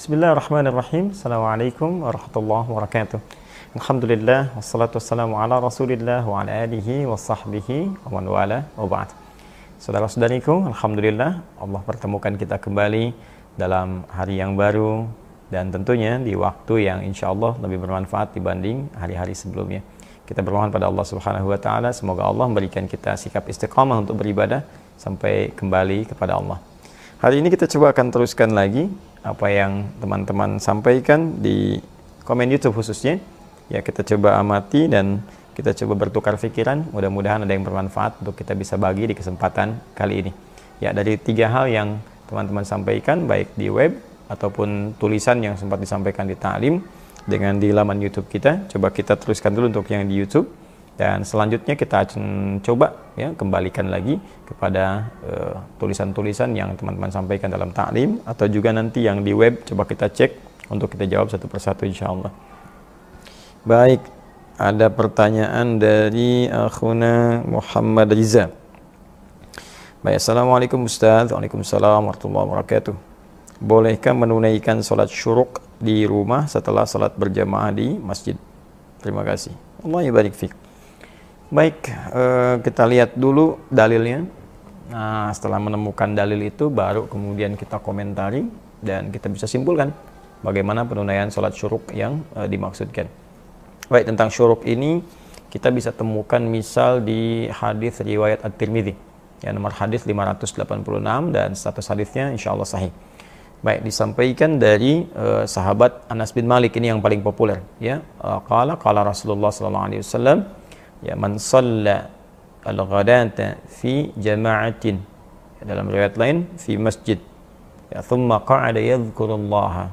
Bismillahirrahmanirrahim. Assalamualaikum warahmatullahi wabarakatuh. Alhamdulillah, wassalatu wassalamu ala rasulillah wa ala alihi wa sahbihi wa man wala wa ba'd. Saudara-saudariku, Alhamdulillah Allah pertemukan kita kembali dalam hari yang baru dan tentunya di waktu yang insya Allah lebih bermanfaat dibanding hari-hari sebelumnya. Kita bermohon pada Allah Subhanahu wa Ta'ala, semoga Allah memberikan kita sikap istiqamah untuk beribadah sampai kembali kepada Allah. Hari ini kita coba akan teruskan lagi apa yang teman-teman sampaikan di komen YouTube khususnya. Ya, kita coba amati dan kita coba bertukar pikiran. Mudah-mudahan ada yang bermanfaat untuk kita bisa bagi di kesempatan kali ini. Ya, dari 3 hal yang teman-teman sampaikan, baik di web ataupun tulisan yang sempat disampaikan di ta'lim dengan di laman YouTube kita. Coba kita teruskan dulu untuk yang di YouTube. Dan selanjutnya kita akan coba ya kembalikan lagi kepada tulisan-tulisan yang teman-teman sampaikan dalam ta'lim atau juga nanti yang di web, coba kita cek untuk kita jawab satu persatu insyaallah. Baik, ada pertanyaan dari akhuna Muhammad Riza. Baik, Assalamualaikum Ustaz. Waalaikumsalam warahmatullahi wabarakatuh. Bolehkah menunaikan sholat syuruk di rumah setelah sholat berjamaah di masjid? Terima kasih. Allah barik fiik. Baik, kita lihat dulu dalilnya. Nah, setelah menemukan dalil itu, baru kemudian kita komentari dan kita bisa simpulkan bagaimana penunaian sholat syuruk yang dimaksudkan. Baik, tentang syuruk ini kita bisa temukan misal di hadis riwayat At-Tirmidzi, ya, nomor hadis 586 dan status hadisnya insya Allah sahih. Baik, disampaikan dari sahabat Anas bin Malik, ini yang paling populer, ya. Qala Rasulullah sallallahu alaihi wasallam, ya, man shalla al-ghadata fi jama'atin, ya, dalam riwayat lain fi masjid, ya, thumma qa'ada yadhkurullaha,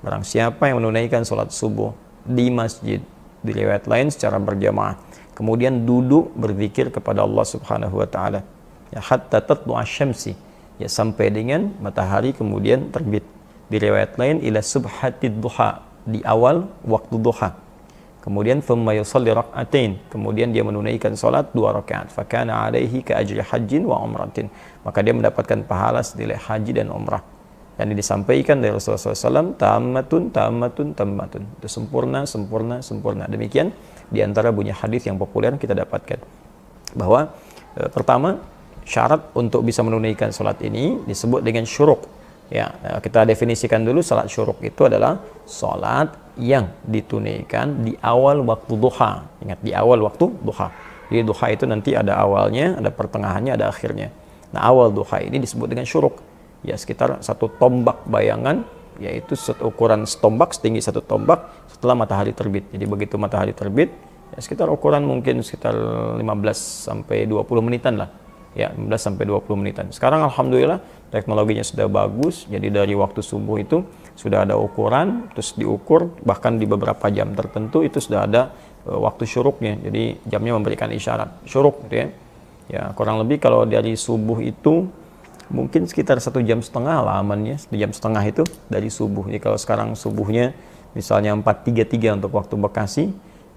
barang siapa yang menunaikan salat subuh di masjid, di riwayat lain secara berjamaah, kemudian duduk berzikir kepada Allah Subhanahu wa taala, ya, hatta tatlu'a syamsi, ya, sampai dengan matahari kemudian terbit, di riwayat lain ila subhatid duha, di awal waktu duha. Kemudian thumma yusalli rak'atain, kemudian dia menunaikan salat 2 rakaat, fakana alaihi ka ajri hajjin wa umratin, maka dia mendapatkan pahala senilai haji dan umrah. Dan ini disampaikan dari Rasulullah SAW, tammatun tammatun tammatun, itu sempurna sempurna sempurna. Demikian diantara bunyi hadis yang populer kita dapatkan bahwa pertama, syarat untuk bisa menunaikan salat ini disebut dengan syuruk. Ya, kita definisikan dulu, salat syuruk itu adalah salat yang ditunaikan di awal waktu duha. Ingat, di awal waktu duha. Jadi duha itu nanti ada awalnya, ada pertengahannya, ada akhirnya. Nah, awal duha ini disebut dengan syuruk. Ya, sekitar 1 tombak bayangan, yaitu ukuran setombak, setinggi 1 tombak setelah matahari terbit. Jadi begitu matahari terbit, ya, sekitar ukuran mungkin sekitar 15 sampai 20 menitan lah. Ya, 15 sampai 20 menitan. Sekarang alhamdulillah teknologinya sudah bagus, jadi dari waktu subuh itu sudah ada ukuran, terus diukur bahkan di beberapa jam tertentu itu sudah ada waktu syuruknya. Jadi jamnya memberikan isyarat syuruk gitu ya. Ya, kurang lebih kalau dari subuh itu mungkin sekitar 1,5 jam lah amannya, 1,5 jam itu dari subuh. Jadi kalau sekarang subuhnya misalnya 4.33 untuk waktu Bekasi,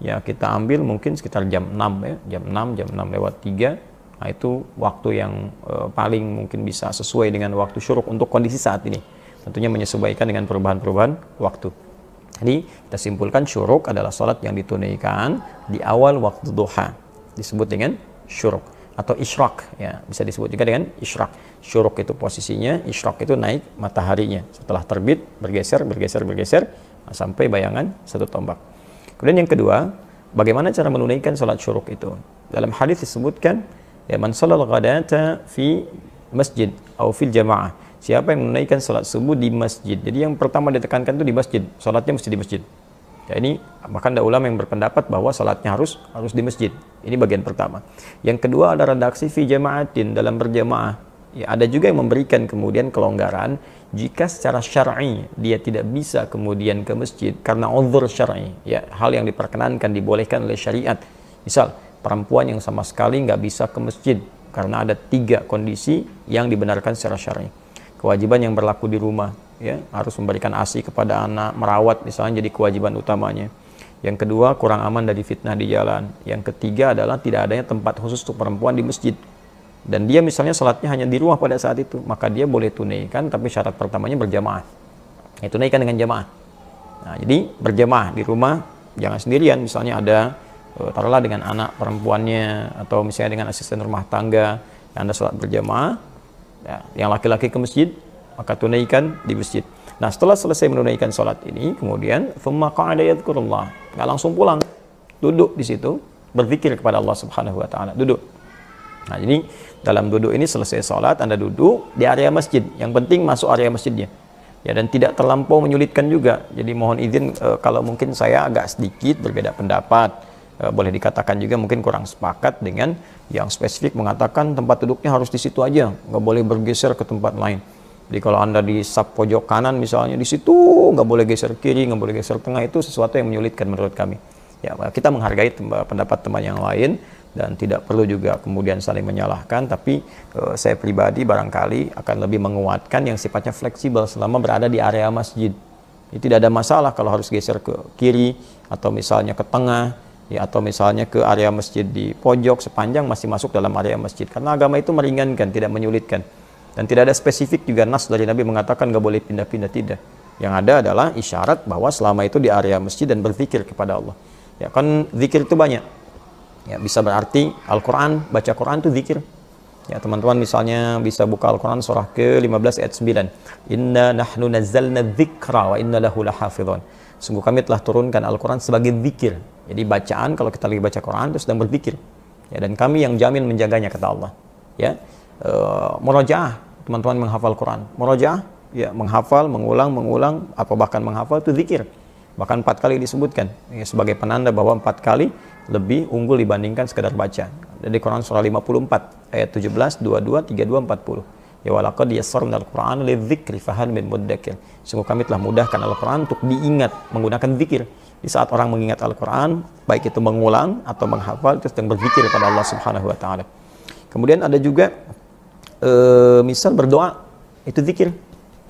ya kita ambil mungkin sekitar jam 6 ya, jam 6 lewat 3. Nah, itu waktu yang paling mungkin bisa sesuai dengan waktu syuruk untuk kondisi saat ini. Tentunya menyesuaikan dengan perubahan-perubahan waktu. Jadi kita simpulkan syuruk adalah salat yang ditunaikan di awal waktu duha. Disebut dengan syuruk atau isyraq, ya, bisa disebut juga dengan isyraq. Syuruk itu posisinya, isyraq itu naik mataharinya. Setelah terbit bergeser sampai bayangan 1 tombak. Kemudian yang kedua, bagaimana cara menunaikan salat syuruk itu? Dalam hadis disebutkan, ya, man shalal ghadata fi masjid atau fil jamaah, siapa yang menunaikan salat subuh di masjid. Jadi yang pertama ditekankan itu di masjid, salatnya mesti di masjid. Ya, ini bahkan ada ulama yang berpendapat bahwa salatnya harus di masjid. Ini bagian pertama. Yang kedua ada redaksi fi jama'atin, dalam berjamaah. Ya, ada juga yang memberikan kemudian kelonggaran jika secara syar'i dia tidak bisa kemudian ke masjid karena uzur syar'i, ya, hal yang diperkenankan, dibolehkan oleh syariat. Misal perempuan yang sama sekali nggak bisa ke masjid karena ada 3 kondisi yang dibenarkan secara syar'i. Kewajiban yang berlaku di rumah, ya, harus memberikan ASI kepada anak, merawat misalnya jadi kewajiban utamanya. Yang kedua, kurang aman dari fitnah di jalan. Yang ketiga adalah tidak adanya tempat khusus untuk perempuan di masjid. Dan dia misalnya salatnya hanya di rumah pada saat itu, maka dia boleh tunaikan, tapi syarat pertamanya berjamaah. Ya, tunaikan dengan jamaah. Nah, jadi berjamaah di rumah, jangan sendirian. Misalnya ada taruhlah dengan anak perempuannya atau misalnya dengan asisten rumah tangga, Anda sholat berjamaah, ya, yang laki-laki ke masjid, maka tunaikan di masjid. Nah, setelah selesai menunaikan sholat ini, kemudian thumma qa'ada yadhkurullah, nggak langsung pulang, duduk di situ berzikir kepada Allah Subhanahu wa taala, duduk. Nah, jadi dalam duduk ini selesai sholat, Anda duduk di area masjid, yang penting masuk area masjidnya. Ya, dan tidak terlampau menyulitkan juga. Jadi mohon izin kalau mungkin saya agak sedikit berbeda pendapat, boleh dikatakan juga mungkin kurang sepakat dengan yang spesifik mengatakan tempat duduknya harus di situ aja, nggak boleh bergeser ke tempat lain. Jadi kalau Anda di sap pojok kanan misalnya, di situ nggak boleh geser kiri, nggak boleh geser tengah, itu sesuatu yang menyulitkan menurut kami. Ya, kita menghargai pendapat teman yang lain dan tidak perlu juga kemudian saling menyalahkan, tapi saya pribadi barangkali akan lebih menguatkan yang sifatnya fleksibel selama berada di area masjid. Jadi tidak ada masalah kalau harus geser ke kiri atau misalnya ke tengah, ya, atau misalnya ke area masjid di pojok, sepanjang masih masuk dalam area masjid. Karena agama itu meringankan, tidak menyulitkan. Dan tidak ada spesifik juga nas dari Nabi mengatakan nggak boleh pindah-pindah, tidak. Yang ada adalah isyarat bahwa selama itu di area masjid dan berzikir kepada Allah. Ya, kan zikir itu banyak. Ya, bisa berarti Al-Quran, baca Quran itu zikir. Ya, teman-teman misalnya bisa buka Al-Quran surah ke-15 ayat 9. Inna nahnu nazzalna dzikra wa inna lahu lahafidhun. Sungguh kami telah turunkan Al-Quran sebagai zikir. Jadi bacaan, kalau kita lagi baca Quran itu sedang berzikir. Ya, dan kami yang jamin menjaganya, kata Allah. Ya, murojaah, teman-teman menghafal Quran. Murojaah, ya, menghafal, mengulang, atau bahkan menghafal itu zikir. Bahkan 4 kali disebutkan, ya, sebagai penanda bahwa 4 kali lebih unggul dibandingkan sekedar baca. Dari Quran surah 54 ayat 17, 22, 32, 40. Ya, walaqad yassarna al-Qur'ana lidzikri fahal min muddakir. Sungguh kami telah mudahkan Al-Qur'an untuk diingat menggunakan zikir. Di saat orang mengingat Al-Qur'an, baik itu mengulang atau menghafal, itu sedang berzikir kepada Allah Subhanahu wa taala. Kemudian ada juga misal berdoa, itu zikir.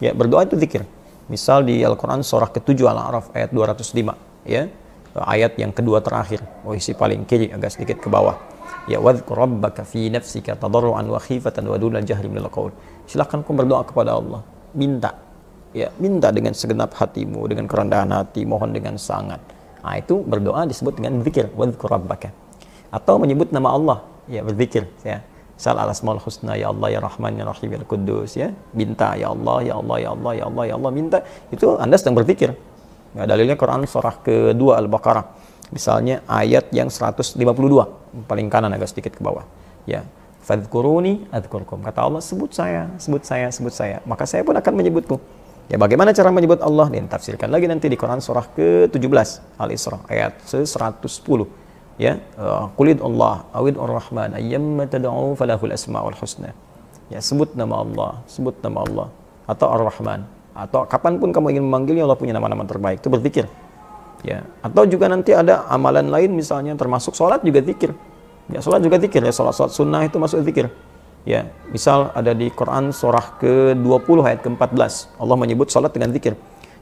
Ya, berdoa itu zikir. Misal di Al-Quran surah ke-7 Al-A'raf ayat 205, ya, ayat yang kedua terakhir, isi paling kiri agak sedikit ke bawah. Ya, wadhkur rabbaka fi nafsika tadarruan wa khifatan wa dunal jahri minal qaul. Silakan kau berdoa kepada Allah, minta. Ya, minta dengan segenap hatimu, dengan kerendahan hati, mohon dengan sangat. Nah, itu berdoa disebut dengan zikir, wadhkur rabbaka. Atau menyebut nama Allah, ya, berzikir, ya. Sal al-asmaul husna, ya Allah, ya Rahman, ya Rahim, ya Quddus, ya. Minta, ya Allah, ya Allah, ya Allah, ya Allah, ya Allah, minta. Itu Anda sedang berzikir. Ya, dalilnya Quran surah ke-2 Al-Baqarah. Misalnya ayat yang 152, paling kanan agak sedikit ke bawah. Ya. Fadhkuruni adzkurkum. Kata Allah, sebut saya, sebut saya, sebut saya. Maka saya pun akan menyebutmu. Ya, bagaimana cara menyebut Allah? Ditafsirkan lagi nanti di Quran surah ke-17 Al-Isra ayat 110. Ya, qulid Allah awid ar-Rahman ayyamma tad'u falahul asmaul husna. Ya, sebut nama Allah, sebut nama Allah, atau Ar-Rahman, atau kapanpun kamu ingin memanggilnya, Allah punya nama-nama terbaik. Itu berzikir. Ya, atau juga nanti ada amalan lain, misalnya termasuk sholat juga zikir. Ya, sholat juga zikir, ya, sholat sunnah itu masuk zikir. Ya, misal ada di Quran surah ke-20 ayat ke-14, Allah menyebut sholat dengan zikir.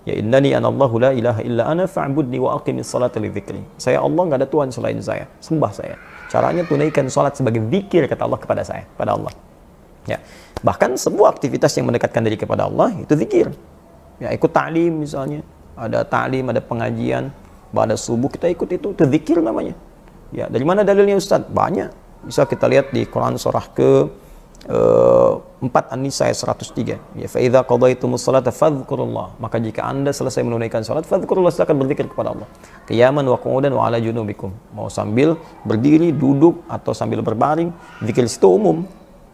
Ya, innani anallahu la ilaha illa ana fa'budni wa aqimis salata li dzikri. Saya Allah, enggak ada Tuhan selain saya, sembah saya. Caranya tunaikan salat sebagai zikir, kata Allah, kepada saya, pada Allah. Ya. Bahkan sebuah aktivitas yang mendekatkan diri kepada Allah itu zikir. Ya, ikut ta'lim misalnya, ada ta'lim, ada pengajian, pada subuh kita ikut itu zikir namanya. Ya, dari mana dalilnya Ustaz? Banyak. Bisa kita lihat di Quran surah ke 4 An-Nisa ayat 103. Ya, fa idza qadaytumus salata fadhkurullah. Maka jika Anda selesai menunaikan salat, fadhkurullah, silakan berzikir kepada Allah. Qiyaman wa qu'udan wa ala junubikum. Mau sambil berdiri, duduk, atau sambil berbaring, zikir itu umum.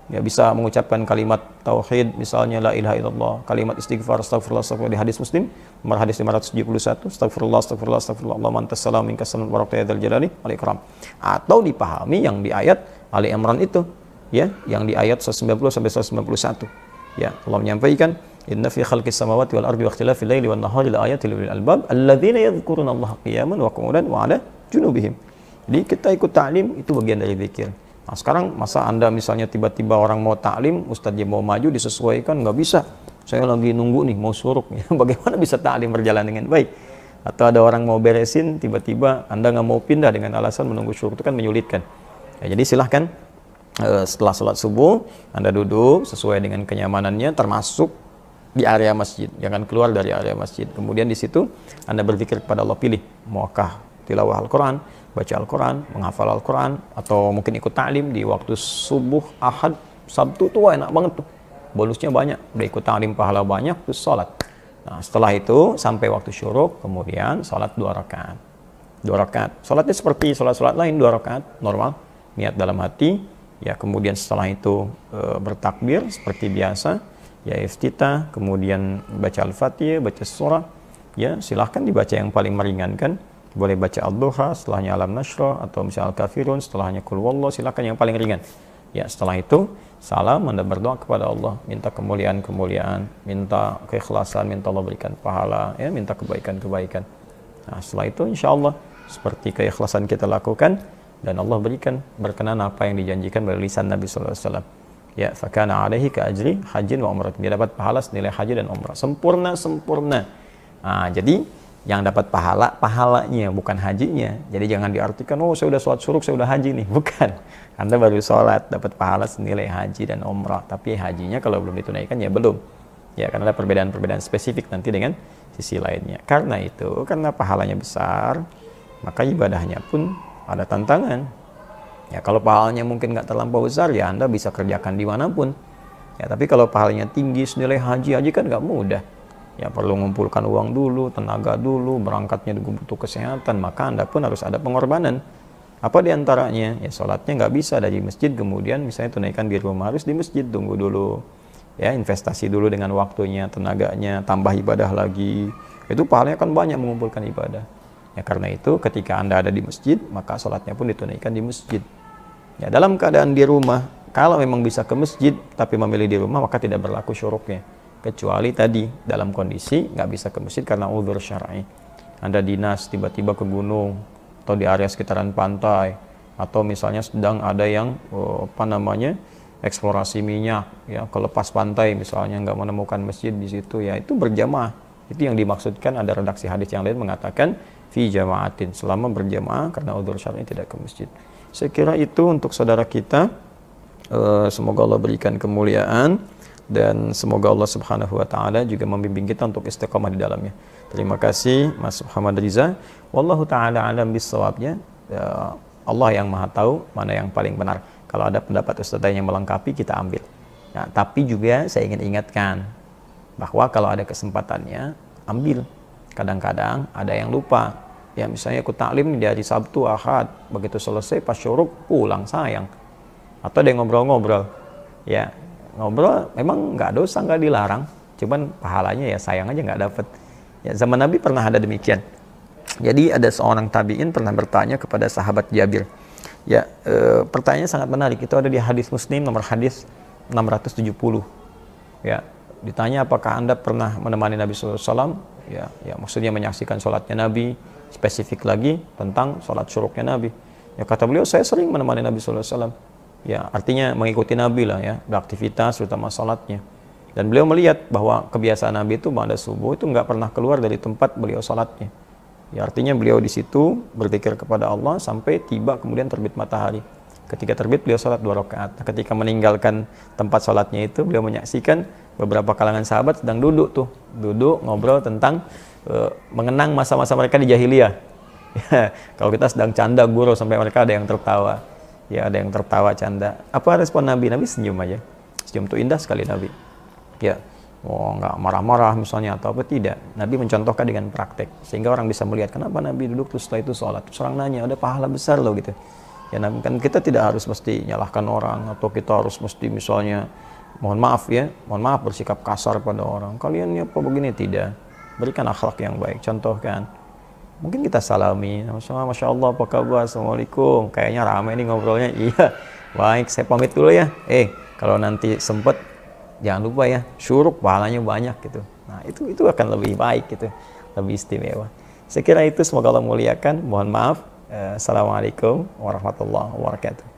Ya, bisa mengucapkan kalimat tauhid, misalnya la ilaha illallah, kalimat istighfar, astagfirullah, astagfirullah, di hadis Muslim nomor hadis 571, astagfirullah, astagfirullah, astagfirullah, Allahumma antas salam minkas salam wa barakatuh jalali wal ikram. Atau dipahami yang di ayat Ali Imran itu, ya, yang di ayat 190 sampai 191. Ya, Allah menyampaikan, inna fi khalqis samawati wal ardi wa ikhtilafil laili wan nahari la ayatin lil albab alladzina yadhkuruna Allaha qiyaman wa qu'udan wa 'ala junubihim. Jadi kita ikut ta'lim itu bagian dari zikir. Nah, sekarang masa Anda misalnya tiba-tiba orang mau ta'lim, ustadznya mau maju, disesuaikan, nggak bisa. Saya lagi nunggu nih, mau suruk. Bagaimana bisa ta'lim berjalan dengan baik? Atau ada orang mau beresin, tiba-tiba Anda nggak mau pindah dengan alasan menunggu suruk, itu kan menyulitkan. Ya, jadi silahkan setelah sholat subuh, Anda duduk sesuai dengan kenyamanannya, termasuk di area masjid, jangan keluar dari area masjid. Kemudian di situ Anda berzikir kepada Allah, pilih maukah tilawah Al-Quran, baca Al-Quran, menghafal Al-Quran, atau mungkin ikut ta'lim di waktu subuh, Ahad, Sabtu tuh enak banget tuh. Bonusnya banyak, udah ikut ta'lim pahala banyak, terus sholat. Nah, setelah itu sampai waktu syuruk, kemudian sholat 2 rakaat. 2 rakaat. Sholatnya seperti sholat-sholat lain, 2 rakaat normal, niat dalam hati, ya kemudian setelah itu bertakbir seperti biasa, ya iftitah, kemudian baca Al-Fatihah, baca surah, ya silahkan dibaca yang paling meringankan. Boleh baca Al-Duha, setelahnya Alam Nashrah, atau misalnya Al-Kafirun, setelahnya Qul Huwallah, silahkan yang paling ringan. Ya, setelah itu salam, Anda berdoa kepada Allah, minta kemuliaan-kemuliaan, minta keikhlasan, minta Allah berikan pahala, ya, minta kebaikan-kebaikan. Nah, setelah itu insya Allah seperti keikhlasan kita lakukan, dan Allah berikan berkenan apa yang dijanjikan melalui lisan Nabi sallallahu alaihi wasallam. Ya, fakana alaihi ka ajri hajjin wa umrah. Dia dapat pahala senilai haji dan umrah. Sempurna. Nah, jadi yang dapat pahalanya bukan hajinya. Jadi jangan diartikan, oh saya udah sholat syuruk, saya udah haji nih. Bukan. Anda baru sholat, dapat pahala senilai haji dan umrah. Tapi hajinya kalau belum ditunaikan ya belum. Ya, karena ada perbedaan-perbedaan spesifik nanti dengan sisi lainnya. Karena itu, karena pahalanya besar, maka ibadahnya pun ada tantangan. Ya, kalau pahalanya mungkin nggak terlampau besar, ya Anda bisa kerjakan dimanapun. Ya, tapi kalau pahalanya tinggi, senilai haji kan nggak mudah. Ya, perlu mengumpulkan uang dulu, tenaga dulu, berangkatnya juga butuh kesehatan, maka Anda pun harus ada pengorbanan. Apa diantaranya? Ya, sholatnya nggak bisa dari masjid, kemudian misalnya tunaikan di rumah, harus di masjid, tunggu dulu. Ya, investasi dulu dengan waktunya, tenaganya, tambah ibadah lagi. Itu pahalanya kan banyak mengumpulkan ibadah. Ya, karena itu ketika Anda ada di masjid, maka sholatnya pun ditunaikan di masjid. Ya, dalam keadaan di rumah, kalau memang bisa ke masjid, tapi memilih di rumah, maka tidak berlaku syuruknya. Kecuali tadi, dalam kondisi nggak bisa ke masjid karena uzur syar'i. Anda dinas, tiba-tiba ke gunung, atau di area sekitaran pantai, atau misalnya sedang ada yang, eksplorasi minyak, ya, ke lepas pantai misalnya, nggak menemukan masjid di situ, ya itu berjamaah. Itu yang dimaksudkan, ada redaksi hadis yang lain mengatakan, fi jama'atin, selama berjamaah karena uzur syar'i tidak ke masjid. Saya kira itu untuk saudara kita. Semoga Allah berikan kemuliaan, dan semoga Allah Subhanahu wa taala juga membimbing kita untuk istiqamah di dalamnya. Terima kasih Mas Muhammad Riza. Wallahu taala alam bissawabnya. Allah yang Maha tahu mana yang paling benar. Kalau ada pendapat ustaz yang melengkapi, kita ambil. Nah, tapi juga saya ingin ingatkan bahwa kalau ada kesempatannya, ambil. Kadang-kadang ada yang lupa. Ya, misalnya ikut taklim di hari Sabtu, Ahad, begitu selesai pas syuruk pulang, sayang. Atau ada yang ngobrol-ngobrol. Ya, ngobrol memang nggak dosa, nggak dilarang, cuman pahalanya ya sayang aja nggak dapet. Ya, zaman Nabi pernah ada demikian. Jadi ada seorang tabi'in pernah bertanya kepada sahabat Jabir. Ya, pertanyaannya sangat menarik. Itu ada di hadis Muslim nomor hadis 670. Ya, ditanya apakah Anda pernah menemani Nabi SAW? Ya, maksudnya menyaksikan sholatnya Nabi. Spesifik lagi tentang sholat syuruknya Nabi. Ya, kata beliau, saya sering menemani Nabi SAW. Ya, artinya mengikuti Nabi lah, ya, beraktivitas terutama salatnya. Dan beliau melihat bahwa kebiasaan Nabi itu pada subuh itu nggak pernah keluar dari tempat beliau salatnya. Ya, artinya beliau di situ berzikir kepada Allah sampai tiba kemudian terbit matahari. Ketika terbit beliau salat 2 rakaat. Nah, ketika meninggalkan tempat salatnya itu, beliau menyaksikan beberapa kalangan sahabat sedang duduk ngobrol tentang mengenang masa-masa mereka di jahiliyah. Ya, kalau kita sedang canda gurau sampai mereka ada yang tertawa. Ya, ada yang tertawa canda. Apa respon Nabi? Nabi senyum aja. Senyum itu indah sekali Nabi. Ya, nggak marah-marah misalnya atau apa, tidak. Nabi mencontohkan dengan praktek sehingga orang bisa melihat kenapa Nabi duduk terus setelah itu sholat. Terus orang nanya, ada pahala besar loh gitu. Ya, kan kita tidak harus mesti nyalahkan orang atau kita harus mesti misalnya mohon maaf bersikap kasar pada orang. Kalian ini apa begini, tidak. Berikan akhlak yang baik, contohkan. Mungkin kita salami, Masya Allah, apa kabar, Assalamualaikum, kayaknya ramai nih ngobrolnya. Iya, baik, saya pamit dulu ya. Kalau nanti sempet, jangan lupa ya, syuruk pahalanya banyak gitu. Nah, itu akan lebih baik gitu, lebih istimewa. Saya kira itu, semoga Allah muliakan. Mohon maaf. Assalamualaikum warahmatullahi wabarakatuh.